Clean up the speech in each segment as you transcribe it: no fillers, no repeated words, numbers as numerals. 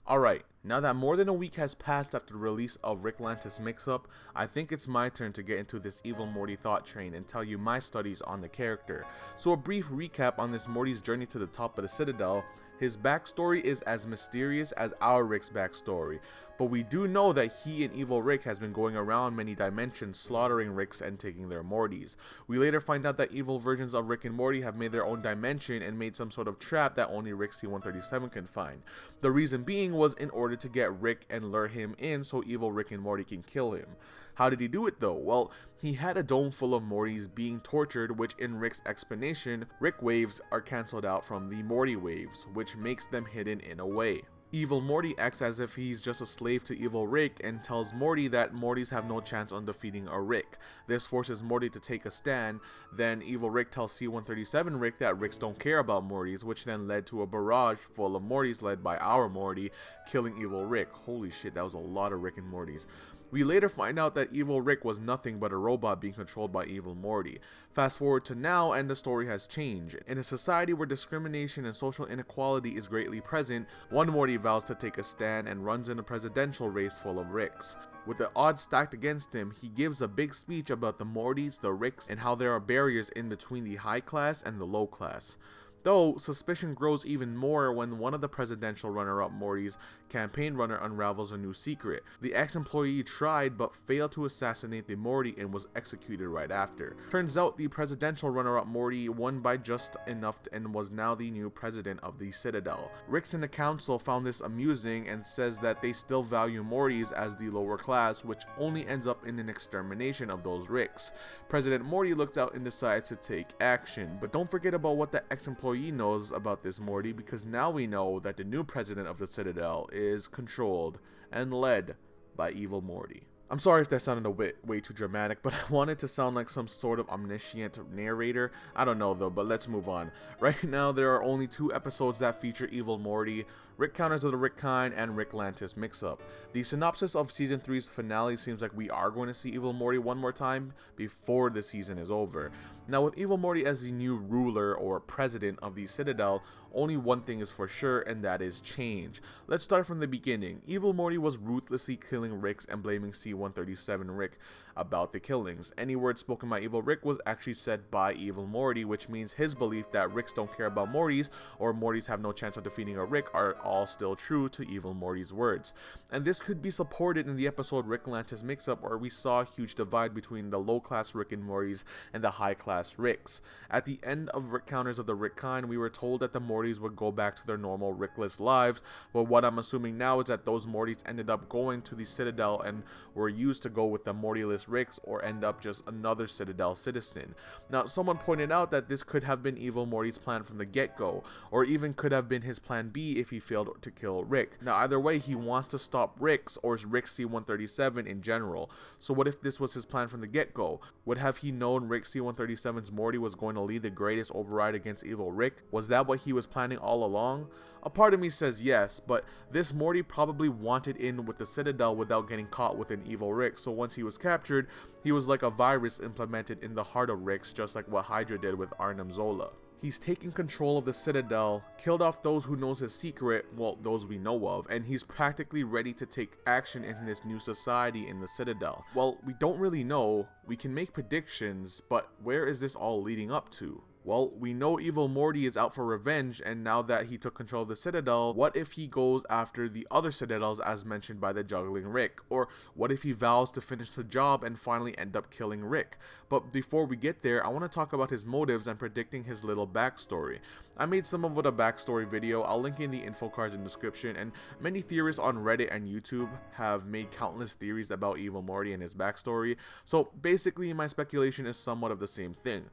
Alright, now that more than a week has passed after the release of Rick Lantis Mix-Up, I think it's my turn to get into this Evil Morty thought train and tell you my studies on the character. So a brief recap on this Morty's journey to the top of the Citadel. His backstory is as mysterious as our Rick's backstory, but we do know that he and Evil Rick has been going around many dimensions slaughtering Ricks and taking their Mortys. We later find out that evil versions of Rick and Morty have made their own dimension and made some sort of trap that only Rick C-137 can find. The reason being was in order to get Rick and lure him in so evil Rick and Morty can kill him. How did he do it though? Well, he had a dome full of Mortys being tortured, which in Rick's explanation, Rick waves are cancelled out from the Morty waves, which makes them hidden in a way. Evil Morty acts as if he's just a slave to Evil Rick and tells Morty that Mortys have no chance on defeating a Rick. This forces Morty to take a stand. Then Evil Rick tells C-137 Rick that Ricks don't care about Mortys, which then led to a barrage full of Mortys led by our Morty, killing Evil Rick. Holy shit, that was a lot of Rick and Mortys. We later find out that Evil Rick was nothing but a robot being controlled by Evil Morty. Fast forward to now and the story has changed. In a society where discrimination and social inequality is greatly present, one Morty vows to take a stand and runs in a presidential race full of Ricks. With the odds stacked against him, he gives a big speech about the Mortys, the Ricks, and how there are barriers in between the high class and the low class. Though, suspicion grows even more when one of the presidential runner-up Morty's campaign runner unravels a new secret. The ex-employee tried but failed to assassinate the Morty and was executed right after. Turns out the presidential runner-up Morty won by just enough and was now the new president of the Citadel. Ricks in the council found this amusing and says that they still value Mortys as the lower class, which only ends up in an extermination of those Ricks. President Morty looks out and decides to take action, but don't forget about what the ex-employee knows about this Morty, because now we know that the new president of the Citadel is controlled and led by Evil Morty. I'm sorry if that sounded a bit way too dramatic, but I wanted to sound like some sort of omniscient narrator. I don't know though, but let's move on. Right now there are only 2 episodes that feature Evil Morty, Rick Counters of the Rick Kind, and Rick Lantis Mix-Up. The synopsis of Season 3's finale seems like we are going to see Evil Morty one more time before the season is over. Now with Evil Morty as the new ruler or president of the Citadel, only one thing is for sure, and that is change. Let's start from the beginning. Evil Morty was ruthlessly killing Ricks and blaming C-137 Rick about the killings. Any word spoken by Evil Rick was actually said by Evil Morty, which means his belief that Ricks don't care about Mortys or Mortys have no chance of defeating a Rick are all still true to Evil Morty's words. And this could be supported in the episode Rick Lantis Mix-Up, where we saw a huge divide between the low-class Rick and Mortys and the high-class Ricks. At the end of Rick Counters of the Rick Kind, we were told that the Mortys would go back to their normal Rickless lives, but what I'm assuming now is that those Mortys ended up going to the Citadel and were used to go with the Mortyless Ricks or end up just another Citadel citizen. Now, someone pointed out that this could have been Evil Morty's plan from the get-go, or even could have been his plan B if he failed to kill Rick. Now, either way, he wants to stop Ricks or Rick C-137 in general. So what if this was his plan from the get-go? Would have he known Rick C-137's Morty was going to lead the greatest override against Evil Rick? Was that what he was planning all along? A part of me says yes, but this Morty probably wanted in with the Citadel without getting caught with an Evil Rick, so once he was captured, he was like a virus implemented in the heart of Ricks, just like what Hydra did with Arnim Zola. He's taken control of the Citadel, killed off those who knows his secret, well, those we know of, and he's practically ready to take action in this new society in the Citadel. Well, we don't really know, we can make predictions, but where is this all leading up to? Well, we know Evil Morty is out for revenge, and now that he took control of the Citadel, what if he goes after the other Citadels as mentioned by the juggling Rick? Or what if he vows to finish the job and finally end up killing Rick? But before we get there, I want to talk about his motives and predicting his little backstory. I made some of a backstory video, I'll link in the info cards in the description, and many theorists on Reddit and YouTube have made countless theories about Evil Morty and his backstory, so basically my speculation is somewhat of the same thing.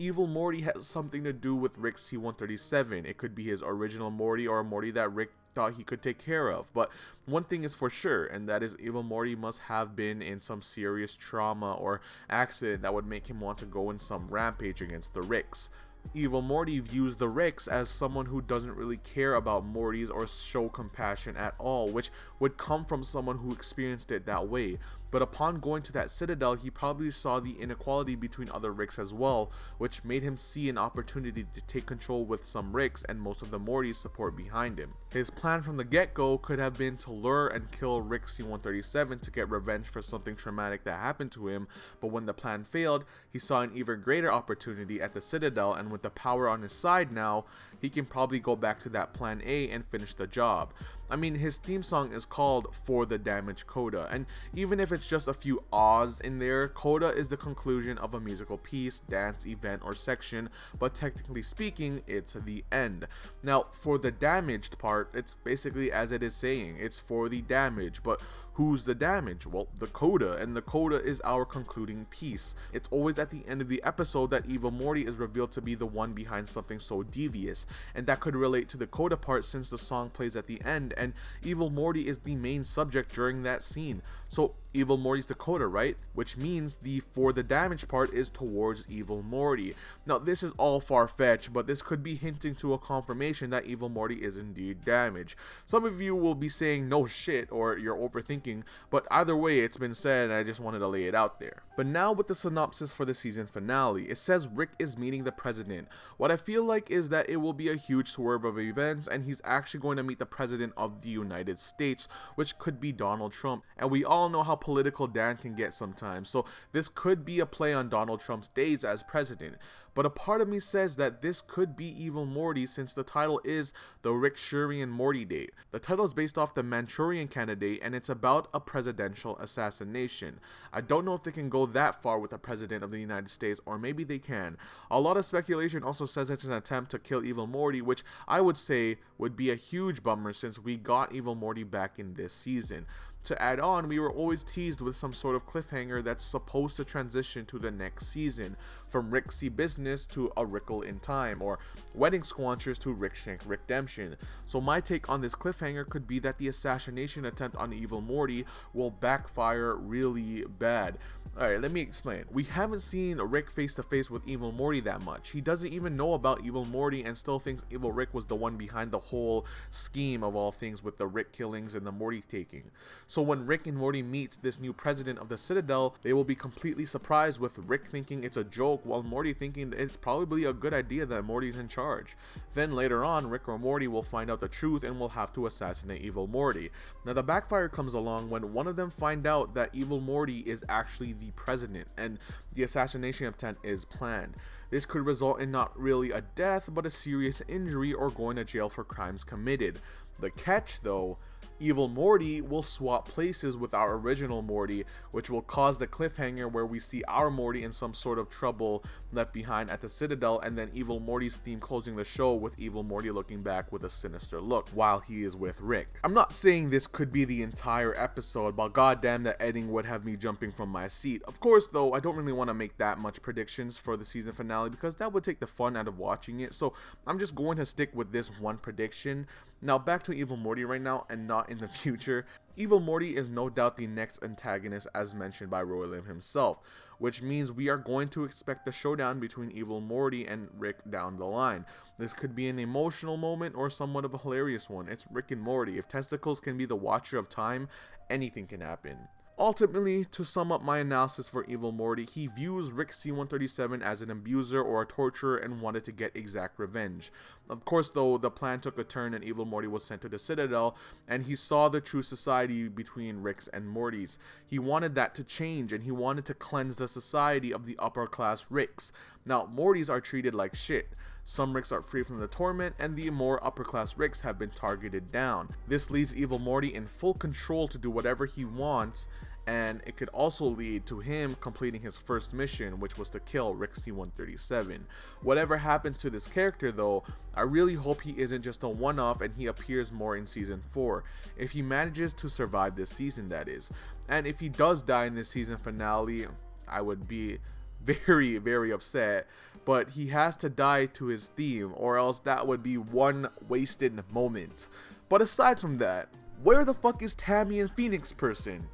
Evil Morty has something to do with Rick C-137. It could be his original Morty or a Morty that Rick thought he could take care of. But one thing is for sure, and that is Evil Morty must have been in some serious trauma or accident that would make him want to go in some rampage against the Ricks. Evil Morty views the Ricks as someone who doesn't really care about Mortys or show compassion at all, which would come from someone who experienced it that way. but upon going to that citadel, he probably saw the inequality between other Ricks as well, which made him see an opportunity to take control with some Ricks and most of the Morty's support behind him. His plan from the get-go could have been to lure and kill Rick C-137 to get revenge for something traumatic that happened to him, but when the plan failed, he saw an even greater opportunity at the citadel, and with the power on his side now, he can probably go back to that plan A and finish the job. I mean, his theme song is called For the Damaged Coda, and even if it's just a few ahs in there, Coda is the conclusion of a musical piece, dance, event, or section, but technically speaking, it's the end. Now, for the damaged part, it's basically as it is saying, it's for the damage, but who's the damage? Well, the Coda, and the Coda is our concluding piece. It's always at the end of the episode that Evil Morty is revealed to be the one behind something so devious, and that could relate to the Coda part since the song plays at the end, and Evil Morty is the main subject during that scene. So Evil Morty's the Coda, right? Which means the for the damage part is towards Evil Morty. Now this is all far-fetched, but this could be hinting to a confirmation that Evil Morty is indeed damaged. Some of you will be saying no shit or you're overthinking, but either way it's been said and I just wanted to lay it out there. But now with the synopsis for the season finale, it says Rick is meeting the president. What I feel like is that it will be a huge swerve of events and he's actually going to meet the president of the United States, which could be Donald Trump, and we all know how political Dan can get sometimes, so this could be a play on Donald Trump's days as president. But a part of me says that this could be Evil Morty since the title is The Rick Shurian Morty Date. The title is based off the Manchurian Candidate and it's about a presidential assassination. I don't know if they can go that far with the president of the United States, or maybe they can. A lot of speculation also says it's an attempt to kill Evil Morty, which I would say would be a huge bummer since we got Evil Morty back in this season. To add on, we were always teased with some sort of cliffhanger that's supposed to transition to the next season, from Rick See Business to A Wrinkle in Time, or Wedding Squanchers to Rick Shank Redemption. So my take on this cliffhanger could be that the assassination attempt on Evil Morty will backfire really bad. Alright, let me explain. We haven't seen Rick face to face with Evil Morty that much. He doesn't even know about Evil Morty and still thinks Evil Rick was the one behind the whole scheme of all things with the Rick killings and the Morty taking. So when Rick and Morty meets this new president of the Citadel, they will be completely surprised with Rick thinking it's a joke while Morty thinking it's probably a good idea that Morty's in charge. Then later on, Rick or Morty will find out the truth and will have to assassinate Evil Morty. Now the backfire comes along when one of them find out that Evil Morty is actually the president and the assassination attempt is planned. This could result in not really a death but a serious injury or going to jail for crimes committed. The catch though, Evil Morty will swap places with our original Morty, which will cause the cliffhanger where we see our Morty in some sort of trouble left behind at the Citadel, and then Evil Morty's theme closing the show with Evil Morty looking back with a sinister look while he is with Rick. I'm not saying this could be the entire episode, but goddamn that editing would have me jumping from my seat. Of course though, I don't really want to make that much predictions for the season finale because that would take the fun out of watching it, so I'm just going to stick with this one prediction. Now back to Evil Morty right now and not in the future. Evil Morty is no doubt the next antagonist as mentioned by Roy Lim himself, which means we are going to expect a showdown between Evil Morty and Rick down the line. This could be an emotional moment or somewhat of a hilarious one. It's Rick and Morty. If testicles can be the watcher of time, anything can happen. Ultimately, to sum up my analysis for Evil Morty, he views Rick C-137 as an abuser or a torturer and wanted to get exact revenge. Of course though, the plan took a turn and Evil Morty was sent to the Citadel and he saw the true society between Rick's and Morty's. He wanted that to change and he wanted to cleanse the society of the upper class Ricks. Now, Morty's are treated like shit. Some Ricks are free from the torment, and the more upper class Ricks have been targeted down. This leaves Evil Morty in full control to do whatever he wants, and it could also lead to him completing his first mission, which was to kill Rick C-137. Whatever happens to this character though, I really hope he isn't just a one-off and he appears more in season 4, if he manages to survive this season that is. And if he does die in this season finale, I would be very, very upset, but he has to die to his theme or else that would be one wasted moment. But aside from that, where the fuck is Tammy and Phoenix person?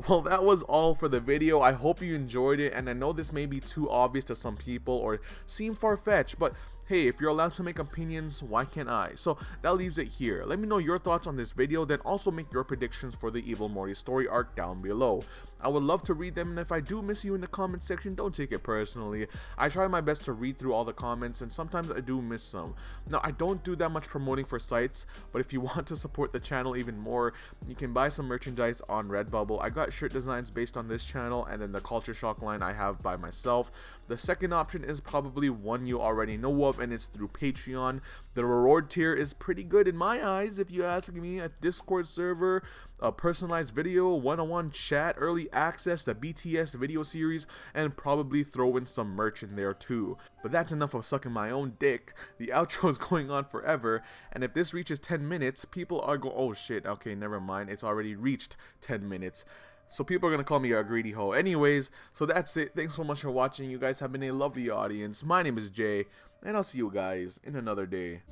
Well, that was all for the video. I hope you enjoyed it, and I know this may be too obvious to some people or seem far-fetched, but hey, if you're allowed to make opinions, why can't I? So that leaves it here. Let me know your thoughts on this video, then also make your predictions for the Evil Morty story arc down below. I would love to read them, and if I do miss you in the comment section, don't take it personally. I try my best to read through all the comments, and sometimes I do miss some. Now, I don't do that much promoting for sites, but if you want to support the channel even more, you can buy some merchandise on Redbubble. I got shirt designs based on this channel, and then the Culture Shock line I have by myself. The second option is probably one you already know of, and it's through Patreon. The reward tier is pretty good in my eyes, if you ask me. A Discord server, a personalized video, one-on-one chat, early access, the BTS video series, and probably throw in some merch in there too. But that's enough of sucking my own dick. The outro is going on forever, and if this reaches 10 minutes, people are oh shit, okay, never mind, it's already reached 10 minutes. So people are going to call me a greedy hoe. Anyways, so that's it. Thanks so much for watching. You guys have been a lovely audience. My name is Jay, and I'll see you guys in another day.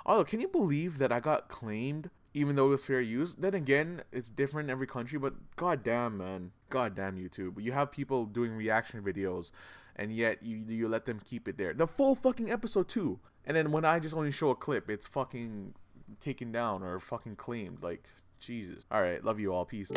Although, can you believe that I got claimed even though it was fair use? Then again, it's different in every country, but goddamn, man. Goddamn YouTube. You have people doing reaction videos, and yet you let them keep it there. The full fucking episode too. And then when I just only show a clip, it's fucking taken down or fucking claimed. Like, Jesus. Alright, love you all. Peace.